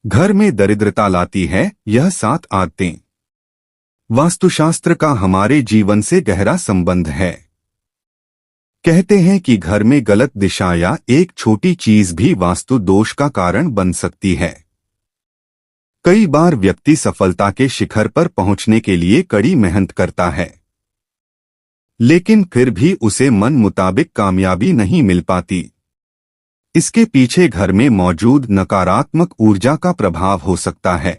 घर में दरिद्रता लाती है यह 7 आदतें। वास्तुशास्त्र का हमारे जीवन से गहरा संबंध है। कहते हैं कि घर में गलत दिशा या एक छोटी चीज भी वास्तु दोष का कारण बन सकती है। कई बार व्यक्ति सफलता के शिखर पर पहुंचने के लिए कड़ी मेहनत करता है, लेकिन फिर भी उसे मन मुताबिक कामयाबी नहीं मिल पाती। इसके पीछे घर में मौजूद नकारात्मक ऊर्जा का प्रभाव हो सकता है।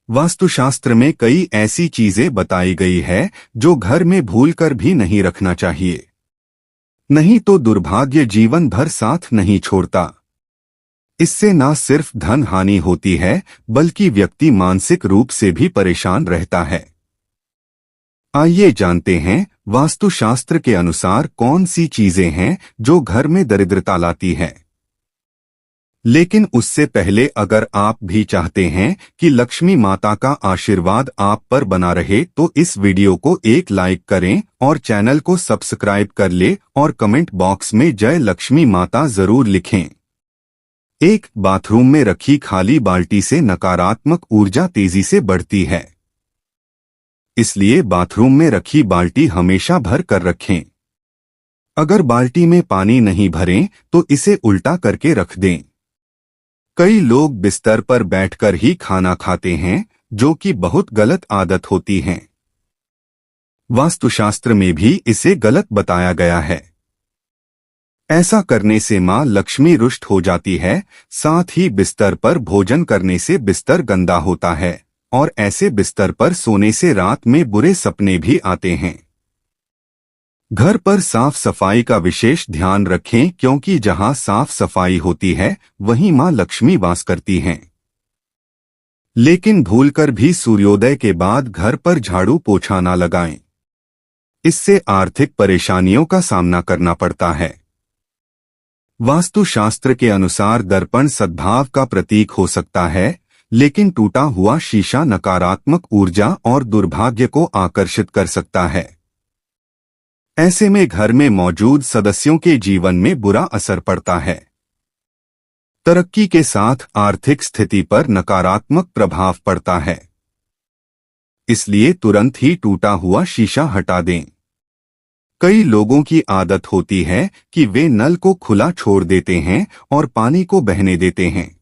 वास्तुशास्त्र में कई ऐसी चीजें बताई गई है जो घर में भूलकर भी नहीं रखना चाहिए, नहीं तो दुर्भाग्य जीवन भर साथ नहीं छोड़ता। इससे न सिर्फ धन हानि होती है बल्कि व्यक्ति मानसिक रूप से भी परेशान रहता है। आइए जानते हैं वास्तुशास्त्र के अनुसार कौन सी चीजें हैं जो घर में दरिद्रता लाती है। लेकिन उससे पहले अगर आप भी चाहते हैं कि लक्ष्मी माता का आशीर्वाद आप पर बना रहे तो इस वीडियो को एक लाइक करें और चैनल को सब्सक्राइब कर ले और कमेंट बॉक्स में जय लक्ष्मी माता जरूर लिखें। एक बाथरूम में रखी खाली बाल्टी से नकारात्मक ऊर्जा तेजी से बढ़ती है, इसलिए बाथरूम में रखी बाल्टी हमेशा भर कर रखें। अगर बाल्टी में पानी नहीं भरें तो इसे उल्टा करके रख दें। कई लोग बिस्तर पर बैठकर ही खाना खाते हैं, जो कि बहुत गलत आदत होती है। वास्तुशास्त्र में भी इसे गलत बताया गया है। ऐसा करने से मां लक्ष्मी रुष्ट हो जाती है। साथ ही बिस्तर पर भोजन करने से बिस्तर गंदा होता है और ऐसे बिस्तर पर सोने से रात में बुरे सपने भी आते हैं। घर पर साफ सफाई का विशेष ध्यान रखें, क्योंकि जहां साफ सफाई होती है वहीं मां लक्ष्मी वास करती हैं। लेकिन भूलकर भी सूर्योदय के बाद घर पर झाड़ू पोछा न लगाएं। इससे आर्थिक परेशानियों का सामना करना पड़ता है। वास्तुशास्त्र के अनुसार दर्पण सद्भाव का प्रतीक हो सकता है, लेकिन टूटा हुआ शीशा नकारात्मक ऊर्जा और दुर्भाग्य को आकर्षित कर सकता है। ऐसे में घर में मौजूद सदस्यों के जीवन में बुरा असर पड़ता है। तरक्की के साथ आर्थिक स्थिति पर नकारात्मक प्रभाव पड़ता है। इसलिए तुरंत ही टूटा हुआ शीशा हटा दें। कई लोगों की आदत होती है कि वे नल को खुला छोड़ देते हैं और पानी को बहने देते हैं।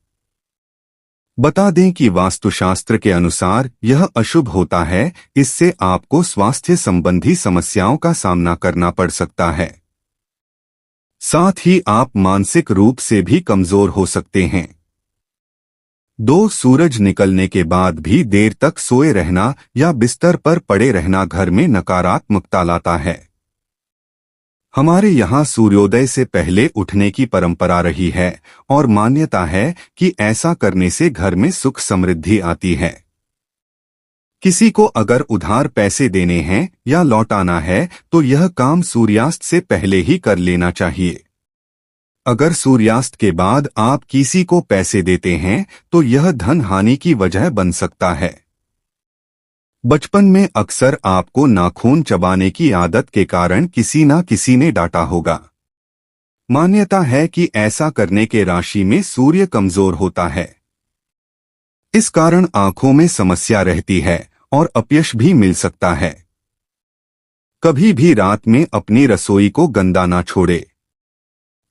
बता दें कि वास्तुशास्त्र के अनुसार यह अशुभ होता है। इससे आपको स्वास्थ्य संबंधी समस्याओं का सामना करना पड़ सकता है। साथ ही आप मानसिक रूप से भी कमजोर हो सकते हैं। सूरज निकलने के बाद भी देर तक सोए रहना या बिस्तर पर पड़े रहना घर में नकारात्मकता लाता है। हमारे यहाँ सूर्योदय से पहले उठने की परंपरा रही है और मान्यता है कि ऐसा करने से घर में सुख समृद्धि आती है। किसी को अगर उधार पैसे देने हैं या लौटाना है तो यह काम सूर्यास्त से पहले ही कर लेना चाहिए। अगर सूर्यास्त के बाद आप किसी को पैसे देते हैं तो यह धन हानि की वजह बन सकता है। बचपन में अक्सर आपको नाखून चबाने की आदत के कारण किसी न किसी ने डांटा होगा। मान्यता है कि ऐसा करने के राशि में सूर्य कमजोर होता है। इस कारण आंखों में समस्या रहती है और अपयश भी मिल सकता है। कभी भी रात में अपनी रसोई को गंदा ना छोड़े।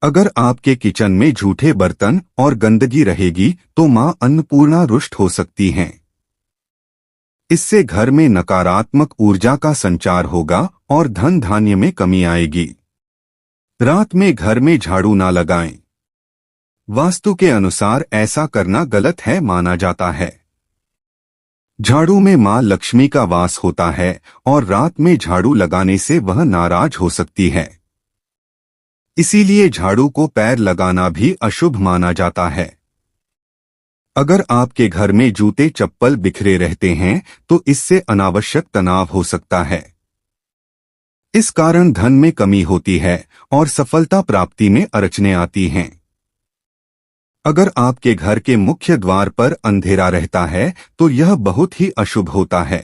अगर आपके किचन में झूठे बर्तन और गंदगी रहेगी तो मां अन्नपूर्णा रुष्ट हो सकती हैं। इससे घर में नकारात्मक ऊर्जा का संचार होगा और धन धान्य में कमी आएगी। रात में घर में झाड़ू ना लगाएं। वास्तु के अनुसार ऐसा करना गलत है माना जाता है। झाड़ू में मां लक्ष्मी का वास होता है और रात में झाड़ू लगाने से वह नाराज हो सकती है। इसीलिए झाड़ू को पैर लगाना भी अशुभ माना जाता है। अगर आपके घर में जूते चप्पल बिखरे रहते हैं तो इससे अनावश्यक तनाव हो सकता है। इस कारण धन में कमी होती है और सफलता प्राप्ति में अड़चनें आती हैं। अगर आपके घर के मुख्य द्वार पर अंधेरा रहता है तो यह बहुत ही अशुभ होता है।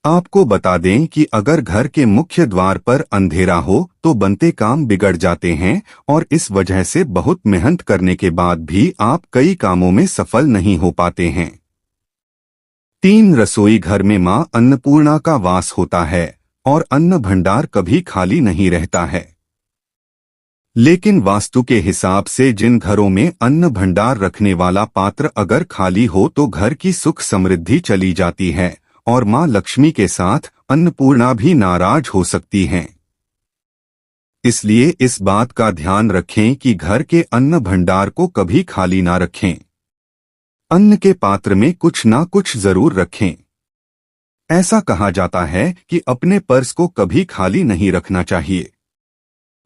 आपको बता दें कि अगर घर के मुख्य द्वार पर अंधेरा हो तो बनते काम बिगड़ जाते हैं और इस वजह से बहुत मेहनत करने के बाद भी आप कई कामों में सफल नहीं हो पाते हैं। 3 रसोई घर में मां अन्नपूर्णा का वास होता है और अन्न भंडार कभी खाली नहीं रहता है। लेकिन वास्तु के हिसाब से जिन घरों में अन्न भंडार रखने वाला पात्र अगर खाली हो तो घर की सुख समृद्धि चली जाती है और मां लक्ष्मी के साथ अन्नपूर्णा भी नाराज हो सकती हैं। इसलिए इस बात का ध्यान रखें कि घर के अन्न भंडार को कभी खाली ना रखें। अन्न के पात्र में कुछ ना कुछ जरूर रखें। ऐसा कहा जाता है कि अपने पर्स को कभी खाली नहीं रखना चाहिए।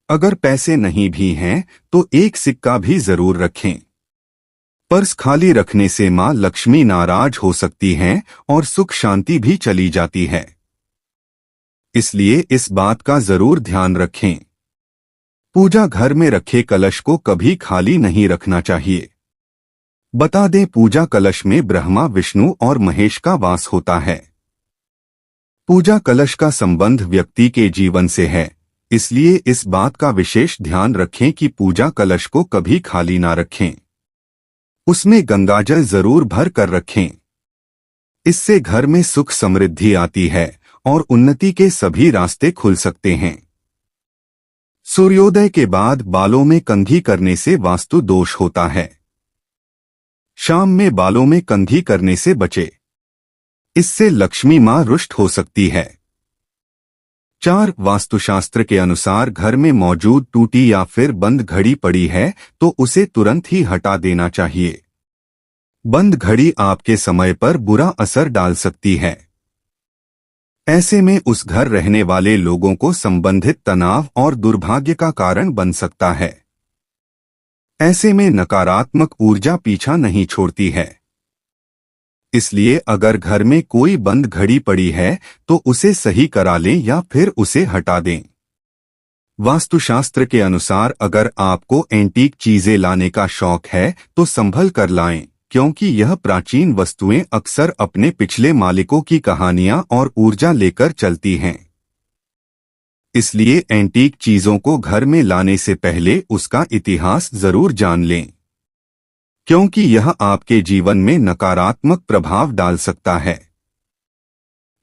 अगर पैसे नहीं भी हैं तो एक सिक्का भी जरूर रखें। पर्स खाली रखने से मां लक्ष्मी नाराज हो सकती हैं और सुख शांति भी चली जाती है। इसलिए इस बात का जरूर ध्यान रखें। पूजा घर में रखे कलश को कभी खाली नहीं रखना चाहिए। बता दें, पूजा कलश में ब्रह्मा, विष्णु और महेश का वास होता है। पूजा कलश का संबंध व्यक्ति के जीवन से है, इसलिए इस बात का विशेष ध्यान रखें कि पूजा कलश को कभी खाली ना रखें। उसमें गंगाजल जरूर भर कर रखें। इससे घर में सुख समृद्धि आती है और उन्नति के सभी रास्ते खुल सकते हैं। सूर्योदय के बाद बालों में कंघी करने से वास्तु दोष होता है। शाम में बालों में कंघी करने से बचे, इससे लक्ष्मी मां रुष्ट हो सकती है। 4 वास्तुशास्त्र के अनुसार घर में मौजूद टूटी या फिर बंद घड़ी पड़ी है तो उसे तुरंत ही हटा देना चाहिए। बंद घड़ी आपके समय पर बुरा असर डाल सकती है। ऐसे में उस घर रहने वाले लोगों को संबंधित तनाव और दुर्भाग्य का कारण बन सकता है। ऐसे में नकारात्मक ऊर्जा पीछा नहीं छोड़ती है। इसलिए अगर घर में कोई बंद घड़ी पड़ी है तो उसे सही करा लें या फिर उसे हटा दें। वास्तुशास्त्र के अनुसार अगर आपको एंटीक चीजें लाने का शौक है तो संभल कर लाएं, क्योंकि यह प्राचीन वस्तुएं अक्सर अपने पिछले मालिकों की कहानियां और ऊर्जा लेकर चलती हैं। इसलिए एंटीक चीजों को घर में लाने से पहले उसका इतिहास जरूर जान लें, क्योंकि यह आपके जीवन में नकारात्मक प्रभाव डाल सकता है।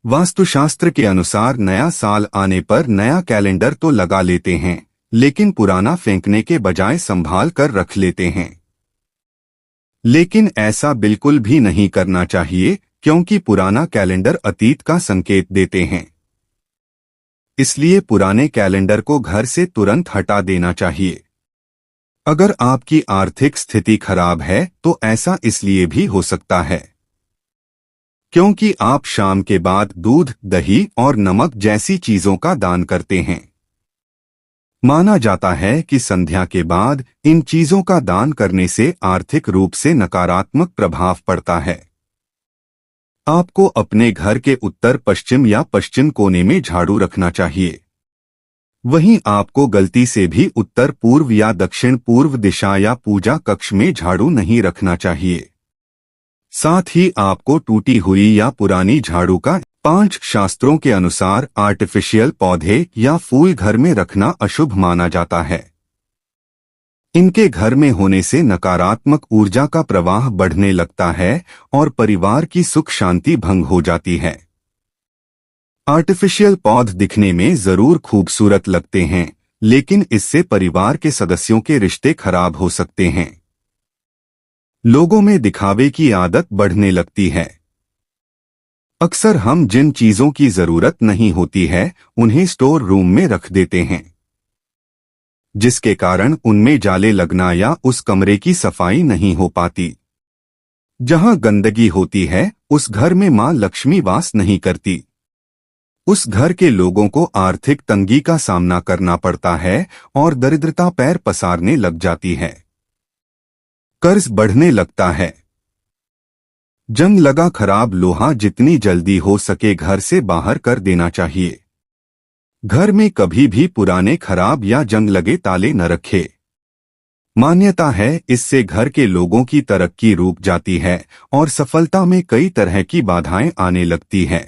वास्तुशास्त्र के अनुसार नया साल आने पर नया कैलेंडर तो लगा लेते हैं, लेकिन पुराना फेंकने के बजाय संभाल कर रख लेते हैं। लेकिन ऐसा बिल्कुल भी नहीं करना चाहिए, क्योंकि पुराना कैलेंडर अतीत का संकेत देते हैं। इसलिए पुराने कैलेंडर को घर से तुरंत हटा देना चाहिए। अगर आपकी आर्थिक स्थिति खराब है तो ऐसा इसलिए भी हो सकता है क्योंकि आप शाम के बाद दूध, दही और नमक जैसी चीजों का दान करते हैं। माना जाता है कि संध्या के बाद इन चीजों का दान करने से आर्थिक रूप से नकारात्मक प्रभाव पड़ता है। आपको अपने घर के उत्तर पश्चिम या पश्चिम कोने में झाड़ू रखना चाहिए। वहीं आपको गलती से भी उत्तर पूर्व या दक्षिण पूर्व दिशा या पूजा कक्ष में झाड़ू नहीं रखना चाहिए। साथ ही आपको टूटी हुई या पुरानी झाड़ू का 5 शास्त्रों के अनुसार आर्टिफिशियल पौधे या फूल घर में रखना अशुभ माना जाता है। इनके घर में होने से नकारात्मक ऊर्जा का प्रवाह बढ़ने लगता है और परिवार की सुख शांति भंग हो जाती है। आर्टिफिशियल पौध दिखने में जरूर खूबसूरत लगते हैं, लेकिन इससे परिवार के सदस्यों के रिश्ते खराब हो सकते हैं। लोगों में दिखावे की आदत बढ़ने लगती है। अक्सर हम जिन चीजों की जरूरत नहीं होती है उन्हें स्टोर रूम में रख देते हैं, जिसके कारण उनमें जाले लगना या उस कमरे की सफाई नहीं हो पाती। जहां गंदगी होती है उस घर में मां लक्ष्मी वास नहीं करती। उस घर के लोगों को आर्थिक तंगी का सामना करना पड़ता है और दरिद्रता पैर पसारने लग जाती है। कर्ज बढ़ने लगता है। जंग लगा खराब लोहा जितनी जल्दी हो सके घर से बाहर कर देना चाहिए। घर में कभी भी पुराने खराब या जंग लगे ताले न रखे। मान्यता है इससे घर के लोगों की तरक्की रुक जाती है और सफलता में कई तरह की बाधाएं आने लगती हैं।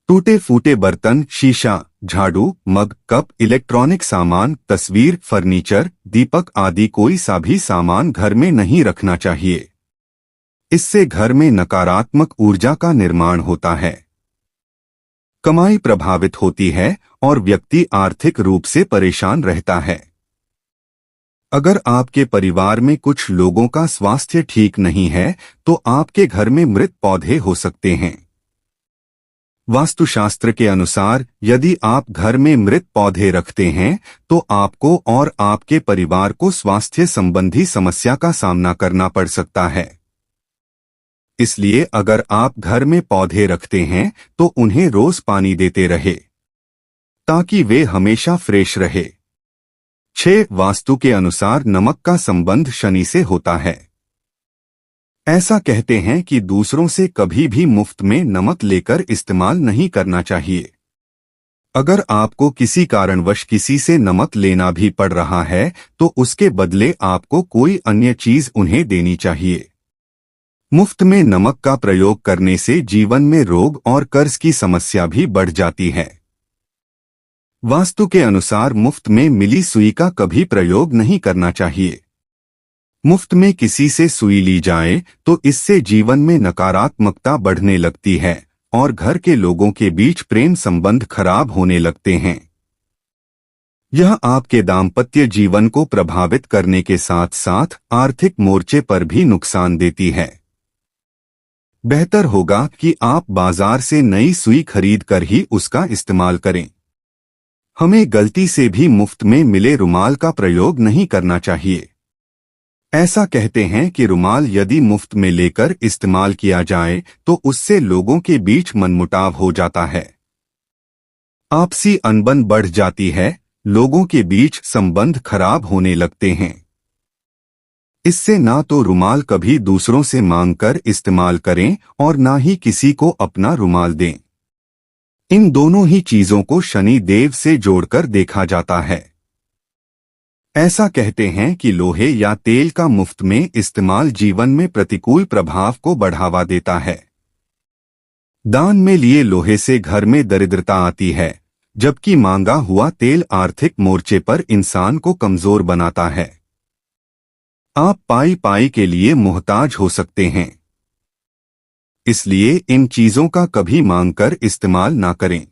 टूटे फूटे बर्तन, शीशा, झाड़ू, मग, कप, इलेक्ट्रॉनिक सामान, तस्वीर, फर्नीचर, दीपक आदि कोई सा भी सामान घर में नहीं रखना चाहिए। इससे घर में नकारात्मक ऊर्जा का निर्माण होता है, कमाई प्रभावित होती है और व्यक्ति आर्थिक रूप से परेशान रहता है। अगर आपके परिवार में कुछ लोगों का स्वास्थ्य ठीक नहीं है तो आपके घर में मृत पौधे हो सकते हैं। वास्तुशास्त्र के अनुसार यदि आप घर में मृत पौधे रखते हैं तो आपको और आपके परिवार को स्वास्थ्य संबंधी समस्या का सामना करना पड़ सकता है। इसलिए अगर आप घर में पौधे रखते हैं तो उन्हें रोज पानी देते रहे ताकि वे हमेशा फ्रेश रहे। 6. वास्तु के अनुसार नमक का संबंध शनि से होता है। ऐसा कहते हैं कि दूसरों से कभी भी मुफ्त में नमक लेकर इस्तेमाल नहीं करना चाहिए। अगर आपको किसी कारणवश किसी से नमक लेना भी पड़ रहा है तो उसके बदले आपको कोई अन्य चीज उन्हें देनी चाहिए। मुफ्त में नमक का प्रयोग करने से जीवन में रोग और कर्ज की समस्या भी बढ़ जाती है। वास्तु के अनुसार मुफ्त में मिली सुई का कभी प्रयोग नहीं करना चाहिए। मुफ्त में किसी से सुई ली जाए तो इससे जीवन में नकारात्मकता बढ़ने लगती है और घर के लोगों के बीच प्रेम संबंध खराब होने लगते हैं। यह आपके दाम्पत्य जीवन को प्रभावित करने के साथ साथ आर्थिक मोर्चे पर भी नुकसान देती है। बेहतर होगा कि आप बाजार से नई सुई खरीद कर ही उसका इस्तेमाल करें। हमें गलती से भी मुफ्त में मिले रुमाल का प्रयोग नहीं करना चाहिए। ऐसा कहते हैं कि रुमाल यदि मुफ्त में लेकर इस्तेमाल किया जाए तो उससे लोगों के बीच मनमुटाव हो जाता है, आपसी अनबन बढ़ जाती है, लोगों के बीच संबंध खराब होने लगते हैं। इससे ना तो रुमाल कभी दूसरों से मांगकर इस्तेमाल करें और ना ही किसी को अपना रुमाल दें। इन दोनों ही चीजों को शनि देव से जोड़कर देखा जाता है। ऐसा कहते हैं कि लोहे या तेल का मुफ्त में इस्तेमाल जीवन में प्रतिकूल प्रभाव को बढ़ावा देता है। दान में लिए लोहे से घर में दरिद्रता आती है, जबकि मांगा हुआ तेल आर्थिक मोर्चे पर इंसान को कमजोर बनाता है। आप पाई पाई के लिए मोहताज हो सकते हैं। इसलिए इन चीजों का कभी मांगकर इस्तेमाल ना करें।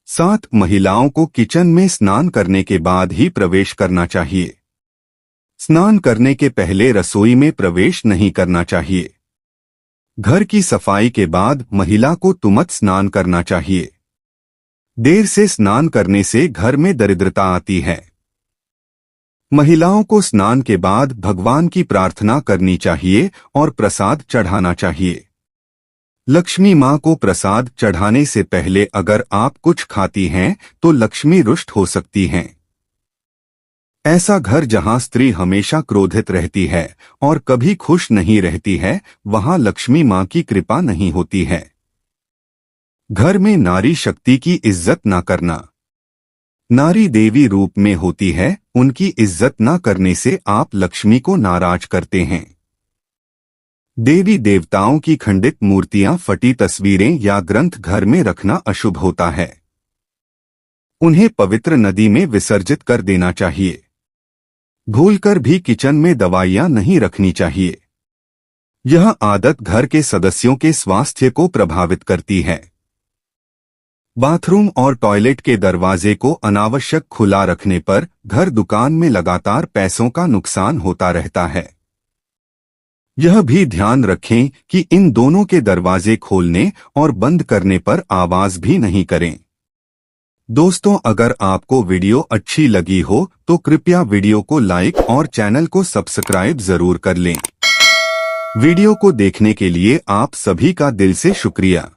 7. महिलाओं को किचन में स्नान करने के बाद ही प्रवेश करना चाहिए। स्नान करने के पहले रसोई में प्रवेश नहीं करना चाहिए। घर की सफाई के बाद महिला को तुमत स्नान करना चाहिए। देर से स्नान करने से घर में दरिद्रता आती है। महिलाओं को स्नान के बाद भगवान की प्रार्थना करनी चाहिए और प्रसाद चढ़ाना चाहिए। लक्ष्मी मां को प्रसाद चढ़ाने से पहले अगर आप कुछ खाती हैं तो लक्ष्मी रुष्ट हो सकती हैं। ऐसा घर जहां स्त्री हमेशा क्रोधित रहती है और कभी खुश नहीं रहती है, वहां लक्ष्मी मां की कृपा नहीं होती है। घर में नारी शक्ति की इज्जत न करना। नारी देवी रूप में होती है, उनकी इज्जत न करने से आप लक्ष्मी को नाराज करते हैं। देवी देवताओं की खंडित मूर्तियां, फटी तस्वीरें या ग्रंथ घर में रखना अशुभ होता है। उन्हें पवित्र नदी में विसर्जित कर देना चाहिए। भूलकर भी किचन में दवाइयां नहीं रखनी चाहिए। यह आदत घर के सदस्यों के स्वास्थ्य को प्रभावित करती है। बाथरूम और टॉयलेट के दरवाजे को अनावश्यक खुला रखने पर घर दुकान में लगातार पैसों का नुकसान होता रहता है। यह भी ध्यान रखें कि इन दोनों के दरवाजे खोलने और बंद करने पर आवाज भी नहीं करें। दोस्तों, अगर आपको वीडियो अच्छी लगी हो तो कृपया वीडियो को लाइक और चैनल को सब्सक्राइब जरूर कर लें। वीडियो को देखने के लिए आप सभी का दिल से शुक्रिया।